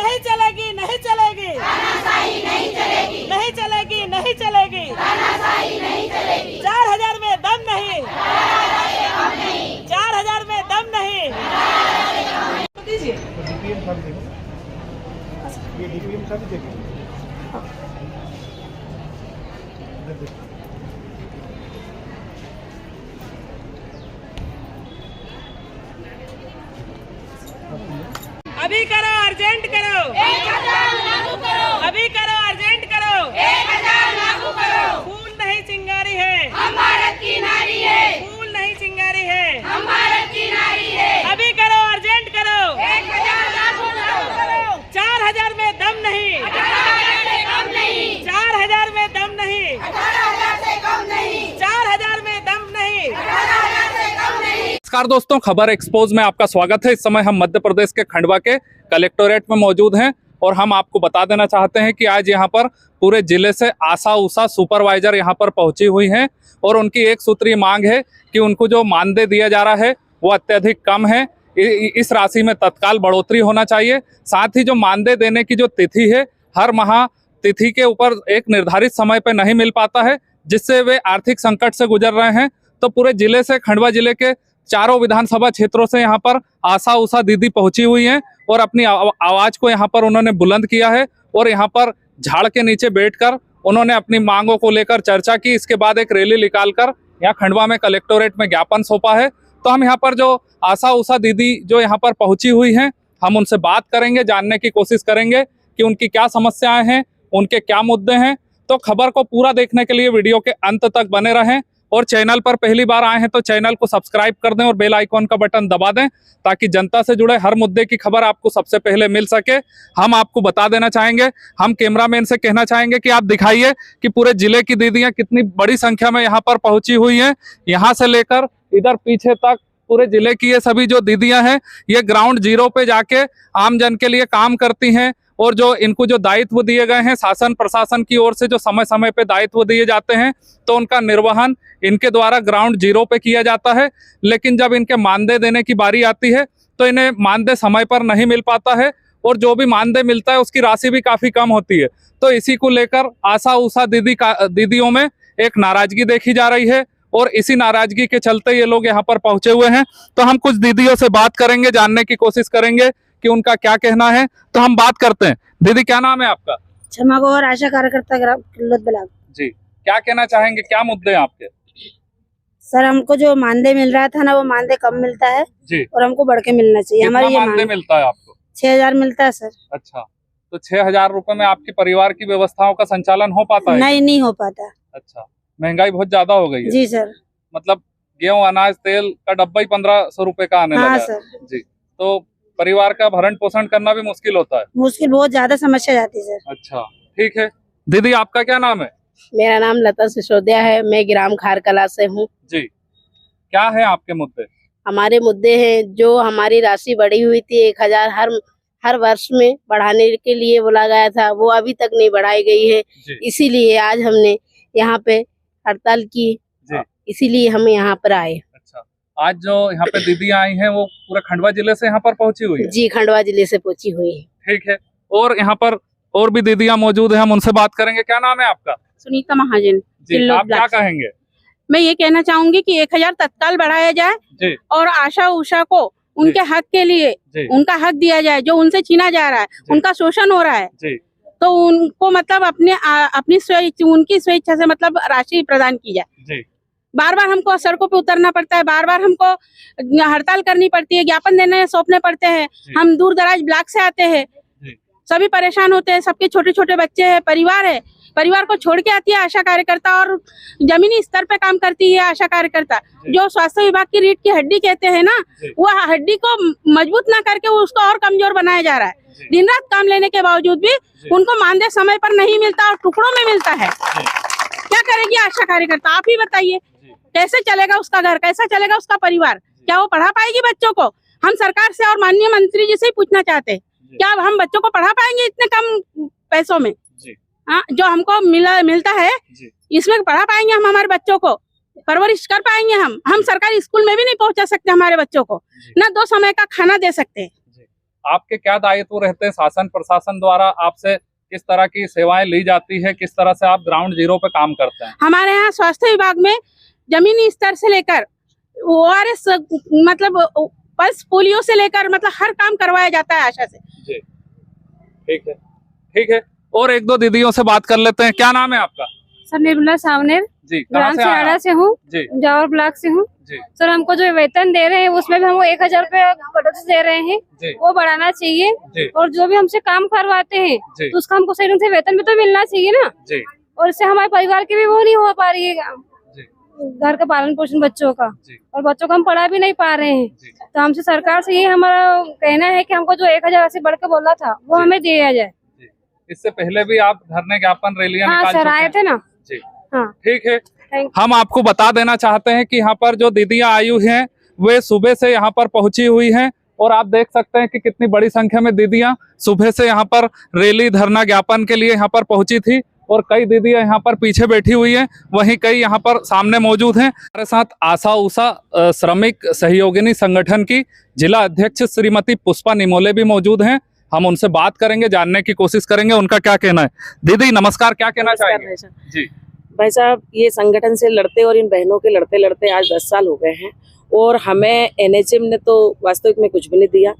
नहीं चलेगी, नहीं चलेगी, नहीं चलेगी, नहीं चलेगी, नहीं चलेगी, 4000 में दम नहीं, 4000 में दम नहीं। दीजिए ये डीपीएम का भी देखिए। अभी करो, अर्जेंट करो, 1000 लागू करो, अभी करो, अर्जेंट करो, 1000 लागू करो। फूल नहीं चिंगारी है, हम भारत की नारी है, फूल नहीं चिंगारी है, हम भारत की नारी है। अभी करो, अर्जेंट करो, 1000 लागू करो, 4000 में दम नहीं, 18000 से कम नहीं, 4000 में दम नहीं, 18000 से कम नहीं, 4000 में दम नहीं, 18000 से कम नहीं। नमस्कार दोस्तों, खबर एक्सपोज में आपका स्वागत है। इस समय हम मध्य प्रदेश के खंडवा के कलेक्टोरेट में मौजूद हैं और हम आपको बता देना चाहते हैं कि आज यहाँ पर पूरे जिले से आशा उषा सुपरवाइजर यहाँ पर पहुंची हुई हैं और उनकी एक सूत्रीय मांग है कि उनको जो मानदेय दिया जा रहा है वो अत्यधिक कम है। इस राशि में तत्काल बढ़ोतरी होना चाहिए। साथ ही जो मानदेय देने की जो तिथि है, हर माह तिथि के ऊपर एक निर्धारित समय पर नहीं मिल पाता है, जिससे वे आर्थिक संकट से गुजर रहे हैं। तो पूरे जिले से, खंडवा जिले के चारों विधानसभा क्षेत्रों से यहाँ पर आशा उषा दीदी पहुंची हुई हैं और अपनी आवाज को यहाँ पर उन्होंने बुलंद किया है और यहाँ पर झाड़ के नीचे बैठकर उन्होंने अपनी मांगों को लेकर चर्चा की। इसके बाद एक रैली निकालकर यहाँ खंडवा में कलेक्टोरेट में ज्ञापन सौंपा है। तो हम यहाँ पर जो आशा उषा दीदी जो यहाँ पर पहुंची हुई हैं, हम उनसे बात करेंगे, जानने की कोशिश करेंगे कि उनकी क्या समस्याएं हैं, उनके क्या मुद्दे हैं। तो खबर को पूरा देखने के लिए वीडियो के अंत तक बने रहें और चैनल पर पहली बार आए हैं तो चैनल को सब्सक्राइब कर दें और बेल आइकॉन का बटन दबा दें ताकि जनता से जुड़े हर मुद्दे की खबर आपको सबसे पहले मिल सके। हम आपको बता देना चाहेंगे, हम कैमरामैन से कहना चाहेंगे कि आप दिखाइए कि पूरे जिले की दीदियां कितनी बड़ी संख्या में यहाँ पर पहुंची हुई हैं। यहाँ से लेकर इधर पीछे तक पूरे जिले की ये सभी जो दीदियां हैं, ये ग्राउंड जीरो पे जाके आम जन के लिए काम करती हैं और जो इनको जो दायित्व दिए गए हैं शासन प्रशासन की ओर से, जो समय समय पे दायित्व दिए जाते हैं, तो उनका निर्वहन इनके द्वारा ग्राउंड जीरो पे किया जाता है। लेकिन जब इनके मानदेय देने की बारी आती है तो इन्हें मानदेय समय पर नहीं मिल पाता है और जो भी मानदेय मिलता है उसकी राशि भी काफी कम होती है। तो इसी को लेकर आशा उषा दीदियों में एक नाराजगी देखी जा रही है और इसी नाराजगी के चलते ये लोग यहाँ पर पहुंचे हुए हैं। तो हम कुछ दीदियों से बात करेंगे, जानने की कोशिश करेंगे कि उनका क्या कहना है। तो हम बात करते हैं। दीदी, क्या नाम है आपका? क्षमा को और आशा कार्यकर्ता किल्लत ब्लॉक। जी, क्या कहना चाहेंगे, क्या मुद्दे हैं आपके? सर, हमको जो मानदेय मिल रहा था ना, वो मानदेय कम मिलता है जी, और हमको बढ़ के मिलना चाहिए। हमारी मानदेय मिलता है आपको? 6000 मिलता है सर। अच्छा, तो 6000 रुपए में आपके परिवार की व्यवस्थाओं का संचालन हो पाता है? नहीं हो पाता। अच्छा, महंगाई बहुत ज्यादा हो गई है जी सर। मतलब गेहूं, अनाज, तेल का डब्बा ही 1500 रुपए का आने लगा है सर जी। तो परिवार का भरण पोषण करना भी मुश्किल होता है? मुश्किल, बहुत ज्यादा समस्या जाती है सर। अच्छा, ठीक है। दीदी, आपका क्या नाम है? मेरा नाम लता सिसोदिया है, मैं ग्राम खारकला से हूँ जी। क्या है आपके मुद्दे? हमारे मुद्दे हैं, जो हमारी राशि बढ़ी हुई थी 1000 हर वर्ष में बढ़ाने के लिए बोला गया था, वो अभी तक नहीं बढ़ाई गई है। इसीलिए आज हमने यहाँ पे हड़ताल की, इसीलिए हम यहाँ पर आए। अच्छा, आज जो यहाँ पे दीदी आई हैं वो पूरे खंडवा जिले से यहाँ पर पहुंची हुई है? जी, खंडवा जिले से पहुंची हुई है। ठीक है। और यहाँ पर और भी दीदियां मौजूद हैं, हम उनसे बात करेंगे। क्या नाम है आपका? सुनीता महाजन जी। आप क्या कहेंगे? मैं ये कहना चाहूंगी कि 1000 तत्काल बढ़ाया जाए जी, और आशा उषा को उनके हक के लिए उनका हक दिया जाए, जो उनसे छीना जा रहा है, उनका शोषण हो रहा है जी। तो उनको मतलब अपनी उनकी स्वेच्छा से मतलब राशि प्रदान की जाए जी। बार बार हमको सड़कों पे उतरना पड़ता है, बार बार हमको हड़ताल करनी पड़ती है, ज्ञापन देने सौंपने पड़ते हैं। हम दूर दराज ब्लॉक से आते हैं, सभी परेशान होते हैं, सबके छोटे छोटे बच्चे हैं, परिवार है, परिवार को छोड़ के आती है आशा कार्यकर्ता और जमीनी स्तर पे काम करती है आशा कार्यकर्ता। जो स्वास्थ्य विभाग की रीढ़ की हड्डी कहते हैं ना, वो हड्डी को मजबूत ना करके उसको और कमजोर बनाया जा रहा है। दिन रात काम लेने के बावजूद भी उनको मानदेय समय पर नहीं मिलता और टुकड़ों में मिलता है। क्या करेगी आशा कार्यकर्ता, आप ही बताइए। कैसे चलेगा उसका घर, कैसा चलेगा उसका परिवार? क्या वो पढ़ा पाएगी बच्चों को? हम सरकार से और माननीय मंत्री जी से ही पूछना चाहते हैं, क्या हम बच्चों को पढ़ा पाएंगे इतने कम पैसों में? हाँ, जो हमको मिलता है इसमें पढ़ा पाएंगे हम? हमारे बच्चों को परवरिश कर पाएंगे हम सरकारी स्कूल में भी नहीं पहुंचा सकते हमारे बच्चों को, ना 2 समय का खाना दे सकते हैं। आपके क्या दायित्व रहते हैं शासन प्रशासन द्वारा, आपसे किस तरह की सेवाएं ली जाती है, किस तरह से आप ग्राउंड जीरो पे काम करते हैं? हमारे यहाँ स्वास्थ्य विभाग में जमीनी स्तर से लेकर ORS मतलब पल्स पोलियो से लेकर मतलब हर काम करवाया जाता है आशा से। जी ठीक है, ठीक है। और एक दो दीदियों से बात कर लेते हैं। क्या नाम है आपका? सर निर्मला सावनेर, जी, कहाँ ग्राम से आए सियाड़ा आप? से हूँ, जी जावर ब्लॉक से हूँ। जी सर हमको जो वेतन दे रहे हैं उसमें भी हमको 1000 रुपये कटौती दे रहे हैं, जी वो बढ़ाना चाहिए। जी और जो भी हमसे काम करवाते हैं जी तो उसका हमको सही ढंग से वेतन भी तो मिलना चाहिए ना। जी और इससे हमारे परिवार की भी वो नहीं हो पा रही है, जी घर का पालन पोषण बच्चों का, जी और बच्चों को हम पढ़ा भी नहीं पा रहे हैं। जी तो हमसे सरकार से ये हमारा कहना है कि हमको जो 1000 ऐसे बढ़ के बोला था वो जी। हमें दिया जाए। जी। इससे पहले भी आप धरने ज्ञापन रैलियां हाँ निकाल सर, चुके आए हैं? थे ना। जी हाँ ठीक है। थैंक हम आपको बता देना चाहते हैं कि यहाँ पर जो दीदियां आई हुई हैं वे सुबह से यहाँ पर पहुंची हुई हैं, और आप देख सकते हैं कि कितनी बड़ी संख्या में दीदियां सुबह से यहाँ पर रैली धरना ज्ञापन के लिए यहाँ पर पहुंची थी, और कई दीदियां यहाँ पर पीछे बैठी हुई हैं, वहीं कई यहाँ पर सामने मौजूद हैं। हमारे साथ आशा उषा श्रमिक सहयोगिनी संगठन की जिला अध्यक्ष श्रीमती पुष्पा निमोले भी मौजूद हैं। हम उनसे बात करेंगे, जानने की कोशिश करेंगे उनका क्या कहना है। दीदी नमस्कार, क्या कहना चाहेंगे? जी भाई साहब, ये संगठन से लड़ते और इन बहनों के लड़ते लड़ते आज 10 साल हो गए हैं, और हमें NHM ने तो वास्तविक में कुछ भी नहीं दिया।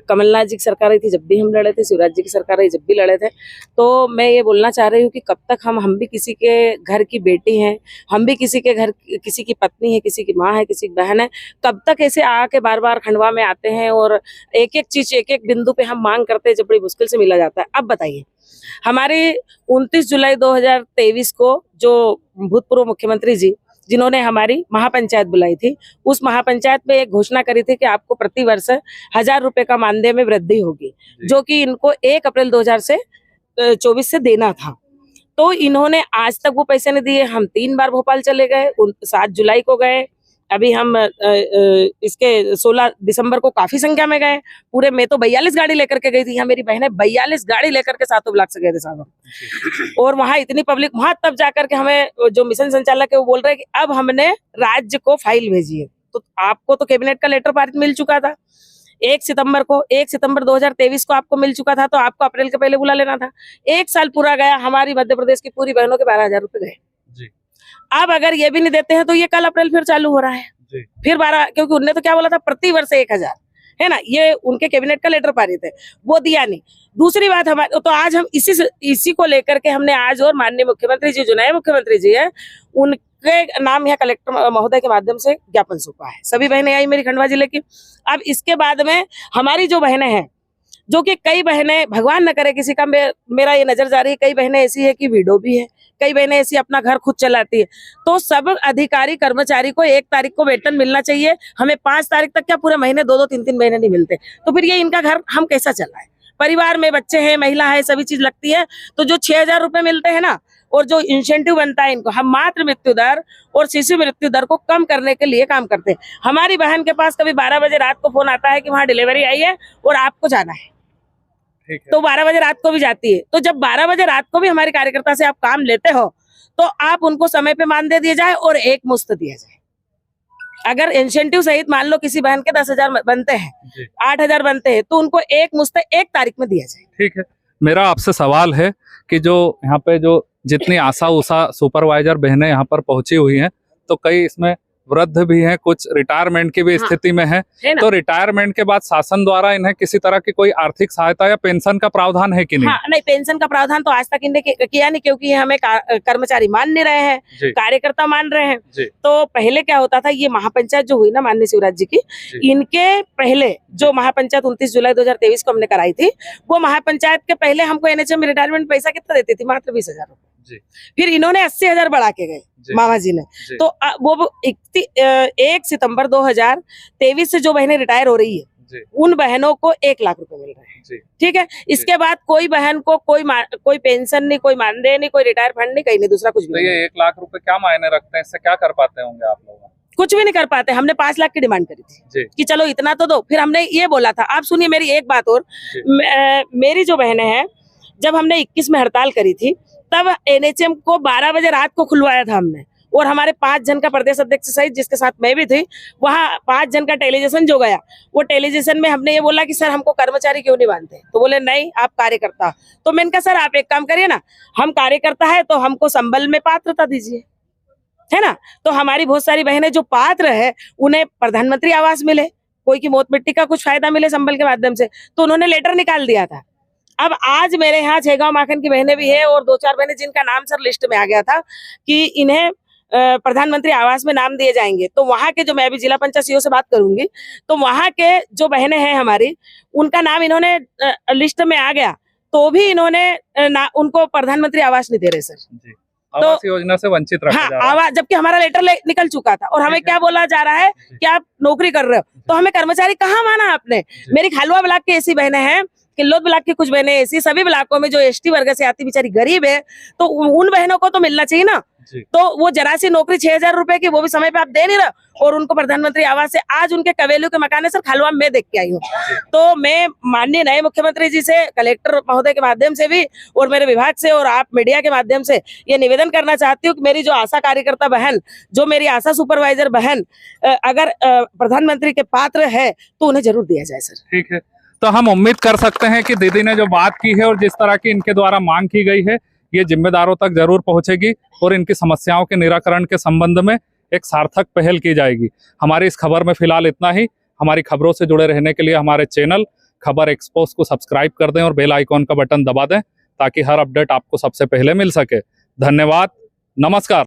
कमलनाथ जी की सरकार आई थी जब भी हम लड़े थे, शिवराज जी की सरकार आई जब भी लड़े थे। तो मैं ये बोलना चाह रही हूँ कि कब तक हम भी किसी के घर की बेटी हैं, हम भी किसी के घर किसी की पत्नी है, किसी की माँ है, किसी की बहन है, कब तक ऐसे आके बार बार खंडवा में आते हैं और एक एक चीज एक एक बिंदु पे हम मांग करते हैं जब बड़ी मुश्किल से मिला जाता है। अब बताइए, हमारे 29 जुलाई 2023 को जो भूतपूर्व मुख्यमंत्री जी जिन्होंने हमारी महापंचायत बुलाई थी, उस महापंचायत में एक घोषणा करी थी कि आपको प्रतिवर्ष 1000 रुपए का मानदेय में वृद्धि होगी, जो कि इनको 1 अप्रैल 2024 से देना था। तो इन्होंने आज तक वो पैसे नहीं दिए। हम 3 बार भोपाल चले गए, 7 जुलाई को गए, अभी हम इसके 16 दिसंबर को काफी संख्या में गए। पूरे मैं तो 42 गाड़ी लेकर के गई थी, यहाँ मेरी बहनें 42 गाड़ी लेकर के 7 ब्लॉक से गए थे साहब। और वहाँ इतनी पब्लिक, वहां तब जाकर के हमें जो मिशन संचालक है वो बोल रहे हैं कि अब हमने राज्य को फाइल भेजी है। तो आपको तो कैबिनेट का लेटर पारित मिल चुका था 1 सितंबर 2023 को आपको मिल चुका था, तो आपको अप्रैल के पहले बुला लेना था। 1 साल पूरा गया, हमारी मध्य प्रदेश की पूरी बहनों के 12,000 रुपए गए। अब अगर ये भी नहीं देते हैं तो ये कल अप्रैल फिर चालू हो रहा है जी। फिर 12, क्योंकि उनने तो क्या बोला था, प्रति वर्ष 1000 है ना, ये उनके कैबिनेट का लेटर पारित है, वो दिया नहीं। दूसरी बात हमारे तो आज हम इसी को लेकर के हमने आज और माननीय मुख्यमंत्री जी, जो नए मुख्यमंत्री जी है, उनके नाम यहाँ कलेक्टर महोदय के माध्यम से ज्ञापन सौंपा है। सभी बहनें आई मेरी खंडवा जिले की। अब इसके बाद में हमारी जो बहनें हैं, जो कि कई बहनें, भगवान न करे किसी का मेरा ये नजर जा रही है, कई बहनें ऐसी है कि विडो भी है, कई बहनें ऐसी अपना घर खुद चलाती है। तो सब अधिकारी कर्मचारी को 1 तारीख को वेतन मिलना चाहिए। हमें 5 तारीख तक क्या, पूरे महीने 2-2, 3-3 महीने नहीं मिलते। तो फिर ये इनका घर हम कैसा चलाएं? परिवार में बच्चे हैं, महिला है, सभी चीज लगती है। तो जो 6000 रुपए मिलते हैं ना, और जो इंसेंटिव बनता है इनको, हम मातृ मृत्यु दर और शिशु मृत्यु दर को कम करने के लिए काम करते हैं। हमारी बहन के पास कभी 12 बजे रात को फोन आता है कि वहाँ डिलीवरी आई है और आपको जाना है, तो 12 बजे रात को भी जाती है। तो जब 12 बजे रात को भी हमारे कार्यकर्ता से आप काम लेते हो, तो आप उनको समय पे मानदेय दिया जाए और एक मुश्त दिया जाए। अगर इंसेंटिव सहित मान लो किसी बहन के 10,000 बनते हैं, 8,000 बनते हैं, तो उनको एक मुश्त 1 तारीख में दिया जाए। ठीक है। मेरा आपसे सवाल है कि जो यहाँ पे जो जितनी आशा उषा सुपरवाइजर बहनें यहाँ पर पहुंची हुई हैं, तो कई इसमें वृद्ध भी हैं, कुछ रिटायरमेंट की भी स्थिति में है तो रिटायरमेंट के बाद शासन द्वारा इन्हें किसी तरह की कोई आर्थिक सहायता या पेंशन का प्रावधान है कि नहीं? हाँ, नहीं, पेंशन का प्रावधान तो आज तक इन्हें किया नहीं, क्योंकि हमें कर्मचारी मान नहीं रहे हैं, कार्यकर्ता मान रहे हैं। तो पहले क्या होता था, ये महापंचायत जो हुई ना माननीय शिवराज जी की, इनके पहले जो महापंचायत 29 जुलाई 2023 को हमने कराई थी, वो महापंचायत के पहले हमको NHM रिटायरमेंट पैसा कितना देती थी, मात्र 20,000 रुपए। फिर इन्होंने 80,000 बढ़ा के गए मामा जी ने। तो वो 1 सितंबर 2023 से जो बहनें रिटायर हो रही है, उन बहनों को 1 लाख रुपए मिल रहे हैं। ठीक है। इसके बाद कोई बहन को कोई पेंशन नहीं, कोई मानदेय नहीं, कोई रिटायर फंड नहीं, कहीं नहीं, दूसरा कुछ भी। तो ये 1 लाख रुपए क्या मायने रखते हैं? इससे क्या कर पाते होंगे आप लोग? कुछ भी नहीं कर पाते। हमने 5 लाख की डिमांड करी थी कि चलो इतना तो दो। फिर हमने ये बोला था, आप सुनिए मेरी एक बात और, मेरी जो बहनें हैं, जब हमने 21 में हड़ताल करी थी, तब NHM को 12 बजे रात को खुलवाया था हमने। और हमारे 5 जन का प्रदेश अध्यक्ष सहित जिसके साथ मैं भी थी, वहाँ 5 जन का टेलीविजन जो गया, वो टेलीविजन में हमने ये बोला कि सर हमको कर्मचारी क्यों नहीं बांधते, तो बोले नहीं आप कार्यकर्ता। तो मैंने कहा सर आप एक काम करिए ना, हम कार्यकर्ता है तो हमको संबल में पात्रता दीजिए, है ना। तो हमारी बहुत सारी बहनें जो पात्र है उन्हें प्रधानमंत्री आवास मिले, कोई की मौत मिट्टी का कुछ फायदा मिले संबल के माध्यम से, तो उन्होंने लेटर निकाल दिया था। अब आज मेरे यहाँ छेगांव माखन की बहनें भी है और 2-4 बहनें जिनका नाम सर लिस्ट में आ गया था कि इन्हें प्रधानमंत्री आवास में नाम दिए जाएंगे। तो वहाँ के जो, मैं अभी जिला पंचायत सीईओ से बात करूंगी, तो वहाँ के जो बहनें हैं हमारी, उनका नाम इन्होंने लिस्ट में आ गया, तो भी इन्होंने उनको प्रधानमंत्री आवास नहीं दे रहे सर। आवास योजना से वंचित रखा हाँ, जा रहा है। आवास, जबकि हमारा लेटर निकल चुका था और हमें क्या बोला जा रहा है कि आप नौकरी कर रहे हो, तो हमें कर्मचारी कहाँ माना आपने। मेरी खालवा ब्लॉक की ऐसी बहनें हैं, किल्लोद ब्लॉक की कुछ बहनें ऐसी, सभी ब्लॉकों में जो एसटी वर्ग से आती बेचारी गरीब है, तो उन बहनों को तो मिलना चाहिए ना। तो वो जरा सी नौकरी 6,000 रुपए की, वो भी समय पे आप दे नहीं रहे, और उनको प्रधानमंत्री आवास से आज उनके कवेलू के मकान है सर, खालवा में देख के आई हूँ। तो मैं माननीय नए मुख्यमंत्री जी से, कलेक्टर महोदय के माध्यम से भी और मेरे विभाग से और आप मीडिया के माध्यम से ये निवेदन करना चाहती हूँ कि मेरी जो आशा कार्यकर्ता बहन, जो मेरी आशा सुपरवाइजर बहन अगर प्रधानमंत्री के पात्र है तो उन्हें जरूर दिया जाए सर। ठीक है, तो हम उम्मीद कर सकते हैं कि दीदी ने जो बात की है और जिस तरह की इनके द्वारा मांग की गई है, ये जिम्मेदारों तक जरूर पहुंचेगी और इनकी समस्याओं के निराकरण के संबंध में एक सार्थक पहल की जाएगी। हमारी इस खबर में फिलहाल इतना ही। हमारी खबरों से जुड़े रहने के लिए हमारे चैनल खबर एक्सपोज को सब्सक्राइब कर दें और बेल आइकॉन का बटन दबा दें ताकि हर अपडेट आपको सबसे पहले मिल सके। धन्यवाद, नमस्कार।